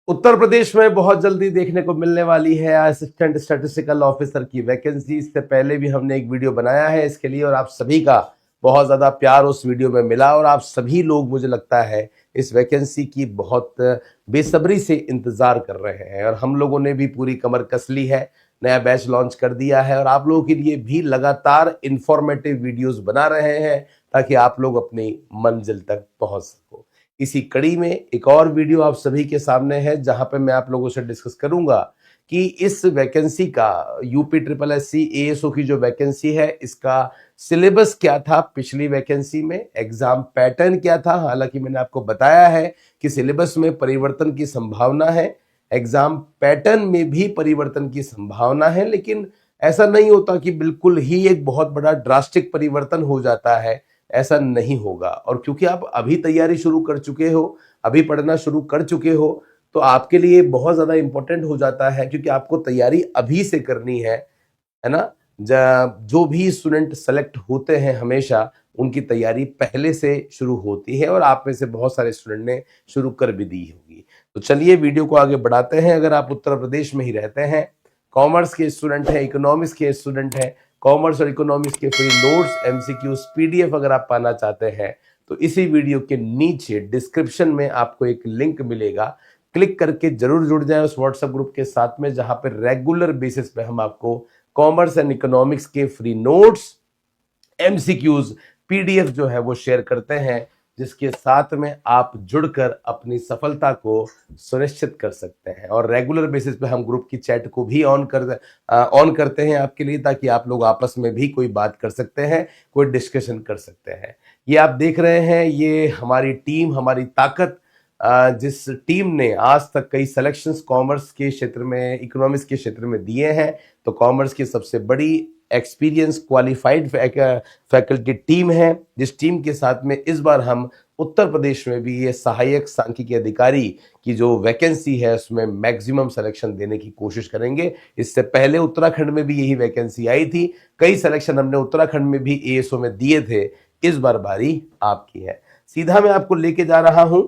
उत्तर प्रदेश में बहुत जल्दी देखने को मिलने वाली है असिस्टेंट स्टैटिस्टिकल ऑफिसर की वैकेंसी। इससे पहले भी हमने एक वीडियो बनाया है इसके लिए और आप सभी का बहुत ज्यादा प्यार उस वीडियो में मिला और आप सभी लोग मुझे लगता है इस वैकेंसी की बहुत बेसब्री से इंतजार कर रहे हैं और हम लोगों ने भी पूरी कमर कस ली है, नया बैच लॉन्च कर दिया है और आप लोगों के लिए भी लगातार इंफॉर्मेटिव वीडियोस बना रहे हैं ताकि आप लोग अपनी मंजिल तक पहुंच सको। इसी कड़ी में एक और वीडियो आप सभी के सामने है जहां पे मैं आप लोगों से डिस्कस करूंगा कि इस वैकेंसी का यूपी ट्रिपल एससी एएसओ की जो वैकेंसी है इसका सिलेबस क्या था, पिछली वैकेंसी में एग्जाम पैटर्न क्या था। हालांकि मैंने आपको बताया है कि सिलेबस में परिवर्तन की संभावना है, एग्जाम पैटर्न में भी परिवर्तन की संभावना है, लेकिन ऐसा नहीं होता कि बिल्कुल ही एक बहुत बड़ा ड्रास्टिक परिवर्तन हो जाता है, ऐसा नहीं होगा। और क्योंकि आप अभी तैयारी शुरू कर चुके हो, अभी पढ़ना शुरू कर चुके हो, तो आपके लिए बहुत ज्यादा इंपॉर्टेंट हो जाता है क्योंकि आपको तैयारी अभी से करनी है ना। जो भी स्टूडेंट सेलेक्ट होते हैं हमेशा उनकी तैयारी पहले से शुरू होती है और आप में से बहुत सारे स्टूडेंट ने शुरू कर भी दी होगी। तो चलिए वीडियो को आगे बढ़ाते हैं। अगर आप उत्तर प्रदेश में ही रहते हैं, कॉमर्स के स्टूडेंट हैं, इकोनॉमिक्स के स्टूडेंट हैं, कॉमर्स और इकोनॉमिक्स के फ्री नोट्स, एमसीक्यूज, पीडीएफ अगर आप पाना चाहते हैं तो इसी वीडियो के नीचे डिस्क्रिप्शन में आपको एक लिंक मिलेगा, क्लिक करके जरूर जुड़ जाएं उस व्हाट्सएप ग्रुप के साथ में जहां पर रेगुलर बेसिस पे हम आपको कॉमर्स एंड इकोनॉमिक्स के फ्री नोट्स, एमसीक्यूज, पीडीएफ जो है वो शेयर करते हैं, जिसके साथ में आप जुड़कर अपनी सफलता को सुनिश्चित कर सकते हैं। और रेगुलर बेसिस पे हम ग्रुप की चैट को भी ऑन करते हैं आपके लिए, ताकि आप लोग आपस में भी कोई बात कर सकते हैं, कोई डिस्कशन कर सकते हैं। ये आप देख रहे हैं, ये हमारी टीम, हमारी ताकत, जिस टीम ने आज तक कई सिलेक्शंस कॉमर्स के क्षेत्र में, इकोनॉमिक्स के क्षेत्र में दिए हैं। तो कॉमर्स की सबसे बड़ी एक्सपीरियंस क्वालिफाइड फैकल्टी टीम है, जिस टीम के साथ में इस बार हम उत्तर प्रदेश में भी ये सहायक सांख्यिकी अधिकारी की जो वैकेंसी है उसमें मैक्सिमम सिलेक्शन देने की कोशिश करेंगे। इससे पहले उत्तराखंड में भी यही वैकेंसी आई थी, कई सिलेक्शन हमने उत्तराखंड में भी एएसओ में दिए थे। इस बार बारी आपकी है। सीधा मैं आपको लेके जा रहा हूं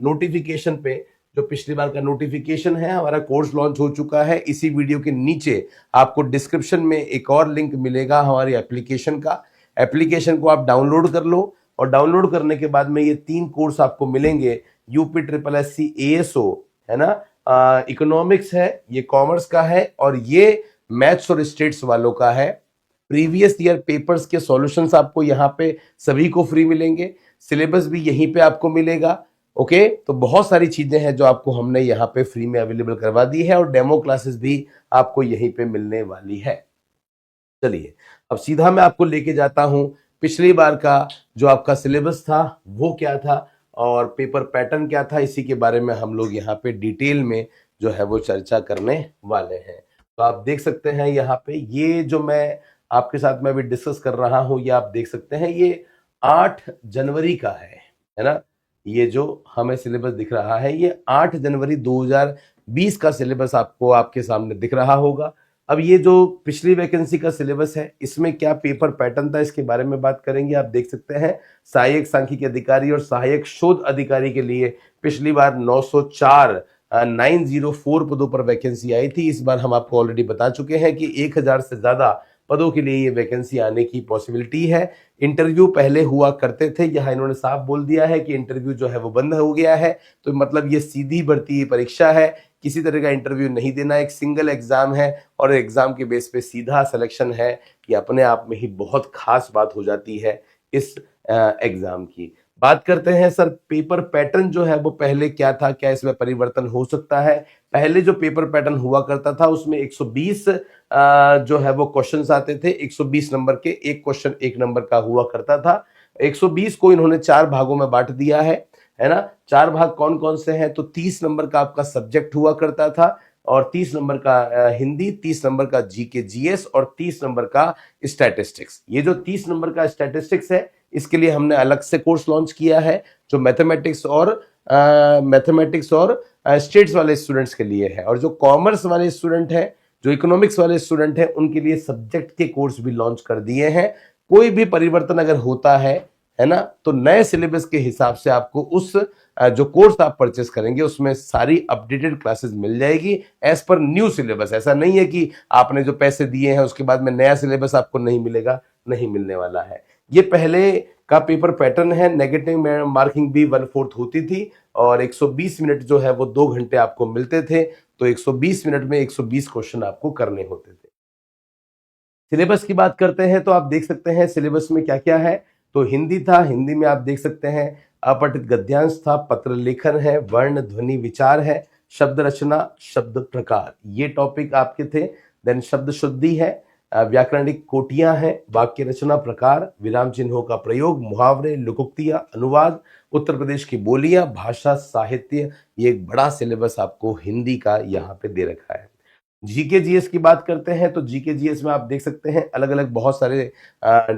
नोटिफिकेशन पे। जो पिछली बार का नोटिफिकेशन है, हमारा कोर्स लॉन्च हो चुका है। इसी वीडियो के नीचे आपको डिस्क्रिप्शन में एक और लिंक मिलेगा हमारी एप्लीकेशन का। एप्लीकेशन को आप डाउनलोड कर लो और डाउनलोड करने के बाद में ये 3 कोर्स आपको मिलेंगे। यूपी ट्रिपल एससी एएसओ है ना, इकोनॉमिक्स है, ये कॉमर्स का है और ये मैथ्स और स्टेट्स वालों का है। प्रीवियस ईयर पेपर्स के सॉल्यूशंस आपको यहाँ पे सभी को फ्री मिलेंगे, सिलेबस भी यहीं पे आपको मिलेगा। ओके, तो बहुत सारी चीजें हैं जो आपको हमने यहाँ पे फ्री में अवेलेबल करवा दी है और डेमो क्लासेस भी आपको यहीं पे मिलने वाली है। चलिए अब सीधा मैं आपको लेके जाता हूं, पिछली बार का जो आपका सिलेबस था वो क्या था और पेपर पैटर्न क्या था, इसी के बारे में हम लोग यहाँ पे डिटेल में जो है वो चर्चा करने वाले हैं। तो आप देख सकते हैं यहाँ पे ये जो मैं आपके साथ में अभी डिस्कस कर रहा हूं, ये आप देख सकते हैं, ये 8 जनवरी का है ना। ये जो हमें सिलेबस दिख रहा है ये 8 जनवरी 2020 का सिलेबस आपको आपके सामने दिख रहा होगा। अब ये जो पिछली वैकेंसी का सिलेबस है इसमें क्या पेपर पैटर्न था इसके बारे में बात करेंगे। आप देख सकते हैं सहायक सांख्यिकी अधिकारी और सहायक शोध अधिकारी के लिए पिछली बार 904 पदों पर वैकेंसी आई थी। इस बार हम आपको ऑलरेडी बता चुके हैं कि 1000 से ज्यादा पदों के लिए ये वैकेंसी आने की पॉसिबिलिटी है। इंटरव्यू पहले हुआ करते थे, यहाँ इन्होंने साफ बोल दिया है कि इंटरव्यू जो है वो बंद हो गया है। तो मतलब ये सीधी भर्ती परीक्षा है, किसी तरह का इंटरव्यू नहीं देना, एक सिंगल एग्जाम है और एग्जाम के बेस पे सीधा सिलेक्शन है। ये अपने आप में ही बहुत खास बात हो जाती है इस एग्जाम की। बात करते हैं सर पेपर पैटर्न जो है वो पहले क्या था, क्या इसमें परिवर्तन हो सकता है। पहले जो पेपर पैटर्न हुआ करता था उसमें 120 जो है वो क्वेश्चंस आते थे, 120 नंबर के, एक क्वेश्चन 1 नंबर का हुआ करता था। 120 को इन्होंने 4 भागों में बांट दिया है ना। 4 भाग कौन कौन से हैं, तो 30 नंबर का आपका सब्जेक्ट हुआ करता था और 30 नंबर का हिंदी, 30 नंबर का जीके जीएस और 30 नंबर का स्टैटिस्टिक्स। ये जो 30 नंबर का स्टैटिस्टिक्स है इसके लिए हमने अलग से कोर्स लॉन्च किया है जो मैथमेटिक्स और स्टेट्स वाले स्टूडेंट्स के लिए है। और जो कॉमर्स वाले स्टूडेंट हैं, जो इकोनॉमिक्स वाले स्टूडेंट हैं, उनके लिए सब्जेक्ट के कोर्स भी लॉन्च कर दिए हैं। कोई भी परिवर्तन अगर होता है है ना। तो नए सिलेबस के हिसाब से आपको उस जो कोर्स आप परचेस करेंगे उसमें सारी अपडेटेड क्लासेस मिल जाएगी एज पर न्यू सिलेबस। ऐसा नहीं है कि आपने जो पैसे दिए हैं उसके बाद में नया सिलेबस आपको नहीं मिलेगा, नहीं मिलने वाला है। ये पहले का पेपर पैटर्न है, नेगेटिव मार्किंग भी 1/4 होती थी और 120 मिनट जो है वो 2 घंटे आपको मिलते थे, तो 120 मिनट में 120 क्वेश्चन आपको करने होते थे। सिलेबस की बात करते हैं तो आप देख सकते हैं सिलेबस में क्या क्या है। तो हिंदी था, हिंदी में आप देख सकते हैं अपठित गद्यांश था, पत्र लेखन है, वर्ण ध्वनि विचार है, शब्द रचना, शब्द प्रकार, ये टॉपिक आपके थे। देन शब्द शुद्धि है, व्याकरणिक कोटियां हैं, वाक्य रचना प्रकार, विराम चिन्हों का प्रयोग, मुहावरे, लोकोक्तियां, अनुवाद, उत्तर प्रदेश की बोलियां, भाषा साहित्य, ये एक बड़ा सिलेबस आपको हिंदी का यहाँ पे दे रखा है। जीके जीएस की बात करते हैं तो जीके जीएस में आप देख सकते हैं अलग अलग बहुत सारे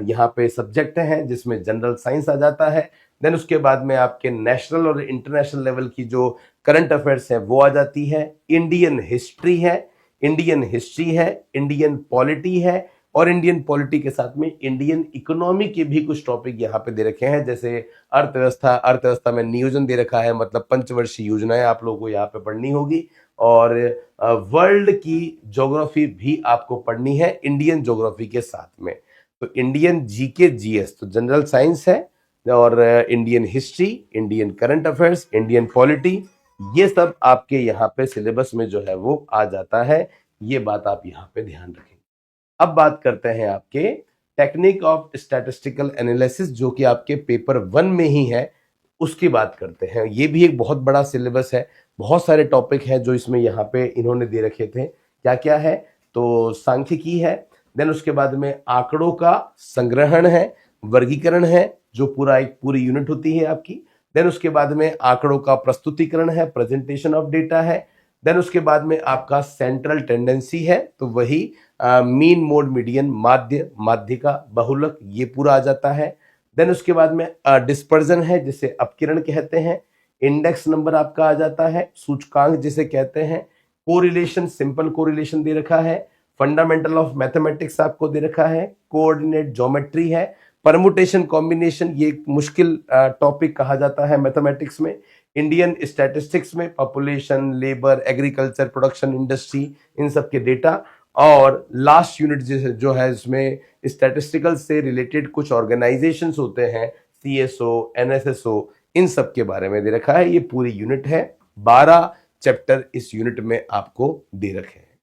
यहाँ पे सब्जेक्ट हैं जिसमें जनरल साइंस आ जाता है। देन उसके बाद में आपके नेशनल और इंटरनेशनल लेवल की जो करंट अफेयर्स है वो आ जाती है। इंडियन हिस्ट्री है, इंडियन पॉलिटी है और इंडियन पॉलिटी के साथ में इंडियन इकोनॉमी के भी कुछ टॉपिक यहाँ पे दे रखे हैं, जैसे अर्थव्यवस्था में नियोजन दे रखा है, मतलब पंचवर्षीय योजनाएं आप लोगों को यहाँ पे पढ़नी होगी। और वर्ल्ड की ज्योग्राफी भी आपको पढ़नी है इंडियन ज्योग्राफी के साथ में। तो इंडियन जीके जीएस तो जनरल साइंस है और Indian history, Indian current affairs, Indian polity, ये सब आपके यहाँ पे सिलेबस में जो है वो आ जाता है। ये बात आप यहाँ पे ध्यान रखेंगे। अब बात करते हैं आपके टेक्निक ऑफ स्टैटिस्टिकल एनालिसिस, जो कि आपके पेपर 1 में ही है, उसकी बात करते हैं। ये भी एक बहुत बड़ा सिलेबस है, बहुत सारे टॉपिक हैं जो इसमें यहाँ पे इन्होंने दे रखे थे। क्या क्या है तो सांख्यिकी है, देन उसके बाद में आंकड़ों का संग्रहण है, वर्गीकरण है जो एक पूरी यूनिट होती है आपकी। देन उसके बाद में आंकड़ों का प्रस्तुतिकरण है, प्रेजेंटेशन ऑफ डेटा है। देन उसके बाद में आपका सेंट्रल टेंडेंसी है, तो वही मीन मोड मीडियन, माध्य, माध्यिका, बहुलक, ये पूरा आ जाता है। देन उसके बाद में डिस्पर्जन है जिसे अपकिरण कहते हैं। इंडेक्स नंबर आपका आ जाता है, सूचकांक जिसे कहते हैं। कोरिलेशन, सिंपल कोरिलेशन दे रखा है। फंडामेंटल ऑफ मैथमेटिक्स आपको दे रखा है। कोऑर्डिनेट ज्योमेट्री है। परमुटेशन कॉम्बिनेशन, ये एक मुश्किल टॉपिक कहा जाता है मैथमेटिक्स में। इंडियन स्टैटिस्टिक्स में population, labour, agriculture, production, industry, इन सब के डेटा। और लास्ट यूनिट जो है इसमें स्टैटिस्टिकल से रिलेटेड कुछ ऑर्गेनाइजेशंस होते हैं, सीएसओ, एनएसएसओ, इन सब के बारे में दे रखा है। ये पूरी यूनिट है, 12 चैप्टर इस यूनिट में आपको दे रखे हैं।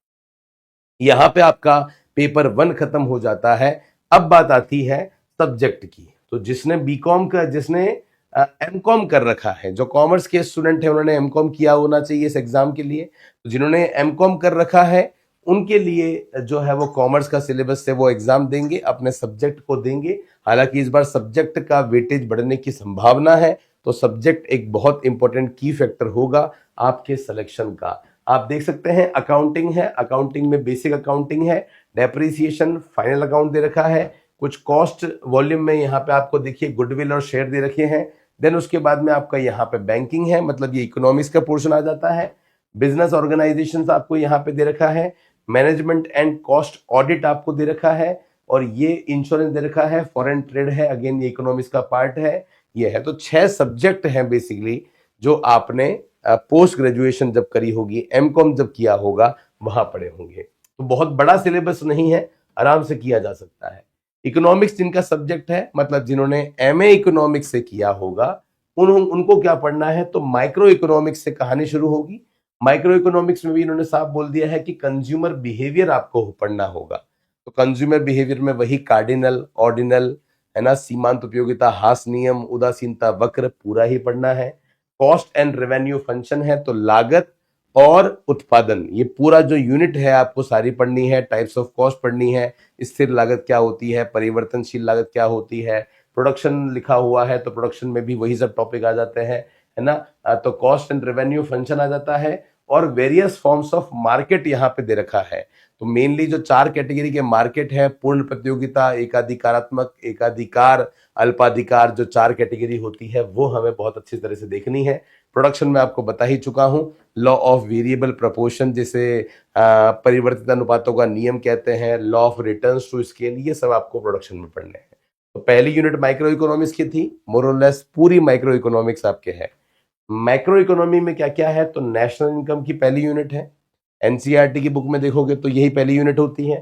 यहां पे आपका पेपर 1 खत्म हो जाता है। अब बात आती है सब्जेक्ट की। तो जिसने बीकॉम का, जिसने एमकॉम कर रखा है, जो कॉमर्स के स्टूडेंट है उन्होंने एमकॉम किया होना चाहिए इस एग्जाम के लिए। तो जिन्होंने एमकॉम कर रखा है उनके लिए जो है वो कॉमर्स का सिलेबस से वो एग्जाम देंगे, अपने सब्जेक्ट को देंगे। हालांकि इस बार सब्जेक्ट का वेटेज बढ़ने की संभावना है, तो सब्जेक्ट एक बहुत इंपॉर्टेंट की फैक्टर होगा आपके सिलेक्शन का। आप देख सकते हैं अकाउंटिंग है, अकाउंटिंग में बेसिक अकाउंटिंग है, डेप्रिसिएशन, फाइनल अकाउंट दे रखा है, कुछ कॉस्ट वॉल्यूम में यहाँ पे आपको देखिए गुडविल और शेयर दे रखे हैं। देन उसके बाद में आपका यहाँ पे बैंकिंग है, मतलब ये इकोनॉमिक्स का पोर्शन आ जाता है। बिजनेस ऑर्गेनाइजेशन आपको यहाँ पे दे रखा है। मैनेजमेंट एंड कॉस्ट ऑडिट आपको दे रखा है, और ये इंश्योरेंस दे रखा है। फॉरेन ट्रेड है, अगेन ये इकोनॉमिक्स का पार्ट है, ये है। तो 6 सब्जेक्ट हैं बेसिकली जो आपने पोस्ट ग्रेजुएशन जब करी होगी, एमकॉम जब किया होगा, वहां पढ़े होंगे। तो बहुत बड़ा सिलेबस नहीं है, आराम से किया जा सकता है। इकोनॉमिक्स जिनका सब्जेक्ट है, मतलब जिन्होंने एमए इकोनॉमिक्स से किया होगा, उनको क्या पढ़ना है, तो माइक्रो इकोनॉमिक्स से कहानी शुरू होगी। माइक्रो इकोनॉमिक्स में भी इन्होंने साफ बोल दिया है कि कंज्यूमर बिहेवियर आपको पढ़ना होगा। तो कंज्यूमर बिहेवियर में वही कार्डिनल, ऑर्डिनल, है ना, सीमांत उपयोगिता, हास नियम, उदासीनता वक्र, पूरा ही पढ़ना है। कॉस्ट एंड रेवेन्यू फंक्शन है, तो लागत और उत्पादन, ये पूरा जो यूनिट है आपको सारी पढ़नी है। टाइप्स ऑफ कॉस्ट पढ़नी है, स्थिर लागत क्या होती है, परिवर्तनशील लागत क्या होती है। प्रोडक्शन लिखा हुआ है तो प्रोडक्शन में भी वही सब टॉपिक आ जाते हैं, है ना। तो कॉस्ट एंड रेवेन्यू फंक्शन आ जाता है, और वेरियस फॉर्म्स ऑफ मार्केट यहाँ पे दे रखा है। तो मेनली जो 4 कैटेगरी के मार्केट है, पूर्ण प्रतियोगिता, एकाधिकारात्मक, एकाधिकार, अल्पाधिकार, जो 4 कैटेगरी होती है वो हमें बहुत अच्छी तरह से देखनी है। प्रोडक्शन में आपको बता ही चुका हूं, लॉ ऑफ वेरिएबल प्रोपोर्शन, जिसे परिवर्तित अनुपातों का नियम कहते हैं, law of returns to scale, ये सब आपको प्रोडक्शन में पढ़ने हैं। तो पहली यूनिट माइक्रो इकोनॉमिक्स की थी, मोर और लेस पूरी माइक्रो इकोनॉमिक्स आपके है। मैक्रो इकोनॉमी में क्या क्या है, तो नेशनल इनकम की पहली यूनिट है, एनसीईआरटी की बुक में देखोगे तो यही पहली यूनिट होती है।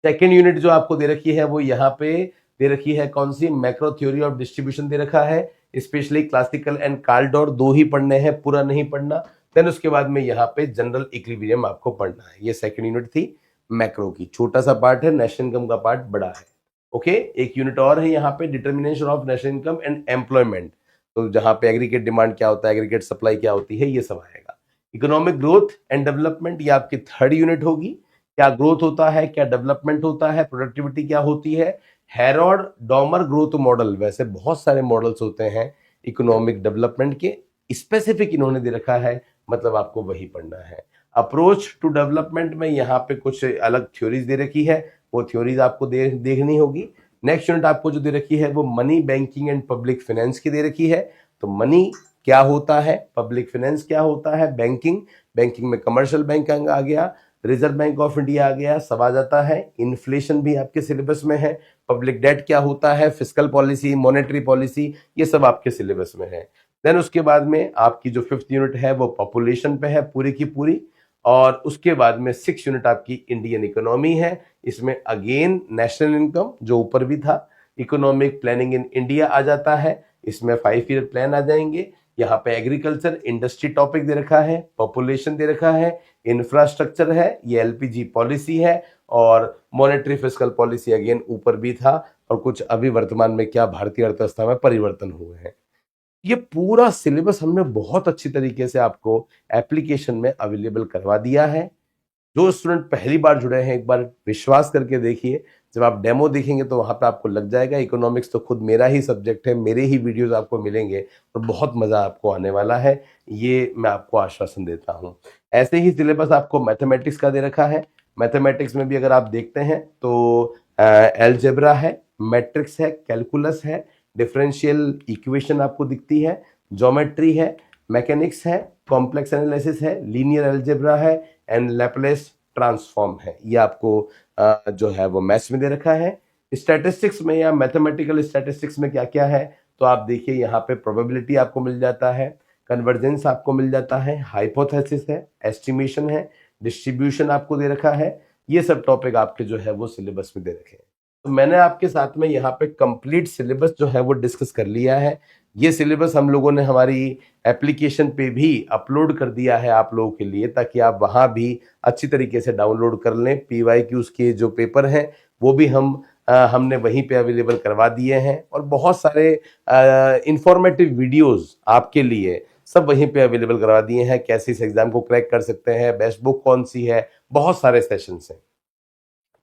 सेकेंड यूनिट जो आपको दे रखी है वो यहाँ पे दे रखी है, कौन सी, मैक्रो थ्योरी ऑफ डिस्ट्रीब्यूशन दे रखा है, स्पेशली क्लासिकल एंड कार्लडोर, दो ही पढ़ने हैं, पूरा नहीं पढ़ना। देन उसके बाद में यहाँ पे जनरल इक्विलिब्रियम आपको पढ़ना है। ये सेकंड यूनिट थी मैक्रो की, छोटा सा पार्ट है, नेशनल इनकम का पार्ट बड़ा है। ओके, एक यूनिट और है यहाँ पे, determination of national income and employment, तो जहां पे एग्रीगेट डिमांड क्या होता है, एग्रीगेट सप्लाई क्या होती है, ये सब आएगा। इकोनॉमिक ग्रोथ एंड डेवलपमेंट, ये आपकी थर्ड यूनिट होगी, क्या ग्रोथ होता है, क्या डेवलपमेंट होता है, प्रोडक्टिविटी क्या होती है। हैरोल्ड डॉमर ग्रोथ मॉडल, वैसे बहुत सारे मॉडल्स होते हैं इकोनॉमिक डेवलपमेंट के, स्पेसिफिक इन्होंने दे रखा है, मतलब आपको वही पढ़ना है। अप्रोच टू डेवलपमेंट में यहाँ पे कुछ अलग थ्योरीज दे रखी है, वो थ्योरीज आपको देखनी होगी। नेक्स्ट यूनिट आपको जो दे रखी है वो money, banking and public finance की दे रखी है। तो मनी क्या होता है, पब्लिक फाइनेंस क्या होता है, बैंकिंग में कमर्शियल बैंक आ गया, रिजर्व बैंक ऑफ इंडिया आ गया, सब आ जाता है। इन्फ्लेशन भी आपके सिलेबस में है, पब्लिक डेट क्या होता है, फिस्कल पॉलिसी, मॉनेटरी पॉलिसी, ये सब आपके सिलेबस में है। देन उसके बाद में आपकी जो फिफ्थ यूनिट है वो पॉपुलेशन पे है पूरी की पूरी, और उसके बाद में सिक्स यूनिट आपकी इंडियन इकोनॉमी है। इसमें अगेन नेशनल इनकम जो ऊपर भी था, इकोनॉमिक प्लानिंग इन इंडिया आ जाता है, इसमें 5 ईयर प्लान आ जाएंगे। यहाँ पे एग्रीकल्चर इंडस्ट्री टॉपिक दे रखा है, पॉपुलेशन दे रखा है, इंफ्रास्ट्रक्चर है, ये एलपीजी पॉलिसी है, और मॉनेटरी फिस्कल पॉलिसी अगेन ऊपर भी था, और कुछ अभी वर्तमान में क्या भारतीय अर्थव्यवस्था में परिवर्तन हुए हैं। ये पूरा सिलेबस हमने बहुत अच्छी तरीके से आपको एप्लीकेशन में अवेलेबल करवा दिया है। जो स्टूडेंट पहली बार जुड़े हैं, एक बार विश्वास करके देखिए, जब आप डेमो देखेंगे तो वहां पे आपको लग जाएगा इकोनॉमिक्स तो खुद मेरा ही सब्जेक्ट है, मेरे ही वीडियोस आपको मिलेंगे और बहुत मजा आपको आने वाला है, ये मैं आपको आश्वासन देता हूं। ऐसे ही सिलेबस आपको मैथमेटिक्स का दे रखा है। मैथमेटिक्स में भी अगर आप देखते हैं तो एलजेब्रा है, मैट्रिक्स है, कैलकुलस है, डिफरेंशियल इक्वेशन आपको दिखती है, ज्योमेट्री है, मैकेनिक्स है, कॉम्प्लेक्स एनालिसिस है, लीनियर एल्जेब्रा है, एंड लैपलेस ट्रांसफॉर्म है। ये आपको जो है वो मैथ्स में दे रखा है। स्टैटिस्टिक्स में या मैथमेटिकल स्टैटिस्टिक्स में क्या क्या है, तो आप देखिए यहाँ पे प्रोबेबिलिटी आपको मिल जाता है, कन्वर्जेंस आपको मिल जाता है, हाइपोथेसिस है, एस्टिमेशन है, डिस्ट्रीब्यूशन आपको दे रखा है। ये सब टॉपिक आपके जो है वो सिलेबस में दे रखे हैं। तो मैंने आपके साथ में यहाँ पे कंप्लीट सिलेबस जो है वो डिस्कस कर लिया है। ये सिलेबस हम लोगों ने हमारी एप्लीकेशन पे भी अपलोड कर दिया है आप लोगों के लिए, ताकि आप वहां भी अच्छी तरीके से डाउनलोड कर लें। PYQs के जो पेपर हैं वो भी हमने वहीं पे अवेलेबल करवा दिए हैं, और बहुत सारे इंफॉर्मेटिव वीडियोस आपके लिए सब वहीं पे अवेलेबल करवा दिए हैं। कैसे इस एग्जाम को क्रैक कर सकते हैं, बेस्ट बुक कौन सी है, बहुत सारे सेशंस हैं।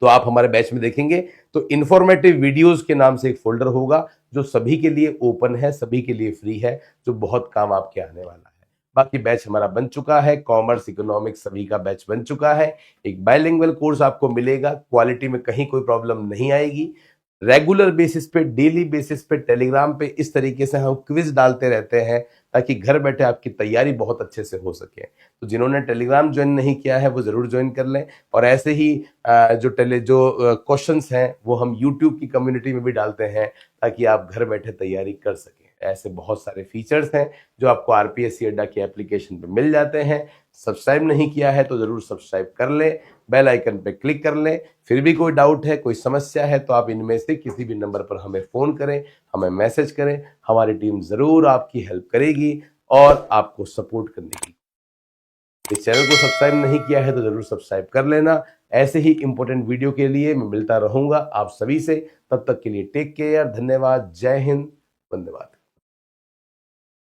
तो आप हमारे बैच में देखेंगे तो इंफॉर्मेटिव वीडियोस के नाम से एक फोल्डर होगा जो सभी के लिए ओपन है, सभी के लिए फ्री है, जो बहुत काम आपके आने वाला है। बाकी बैच हमारा बन चुका है, कॉमर्स, इकोनॉमिक्स सभी का बैच बन चुका है। एक बाइलिंगुअल कोर्स आपको मिलेगा, क्वालिटी में कहीं कोई प्रॉब्लम नहीं आएगी। रेगुलर बेसिस पे, डेली बेसिस पे टेलीग्राम पे इस तरीके से हम क्विज डालते रहते हैं, ताकि घर बैठे आपकी तैयारी बहुत अच्छे से हो सके। तो जिन्होंने टेलीग्राम ज्वाइन नहीं किया है वो जरूर ज्वाइन कर लें। और ऐसे ही जो क्वेश्चंस हैं वो हम यूट्यूब की कम्युनिटी में भी डालते हैं, ताकि आप घर बैठे तैयारी कर सकें। ऐसे बहुत सारे फीचर्स हैं जो आपको RPSC अड्डा की एप्लीकेशन पे मिल जाते हैं। सब्सक्राइब नहीं किया है तो जरूर सब्सक्राइब कर ले, बेल आइकन पे क्लिक कर ले। फिर भी कोई डाउट है, कोई समस्या है, तो आप इनमें से किसी भी नंबर पर हमें फोन करें, हमें मैसेज करें, हमारी टीम जरूर आपकी हेल्प करेगी और आपको सपोर्ट करने की। इस चैनल को सब्सक्राइब नहीं किया है तो जरूर सब्सक्राइब कर लेना। ऐसे ही इंपॉर्टेंट वीडियो के लिए मैं मिलता रहूंगा आप सभी से। तब तक के लिए टेक केयर, धन्यवाद, जय हिंद, वंदे मातरम।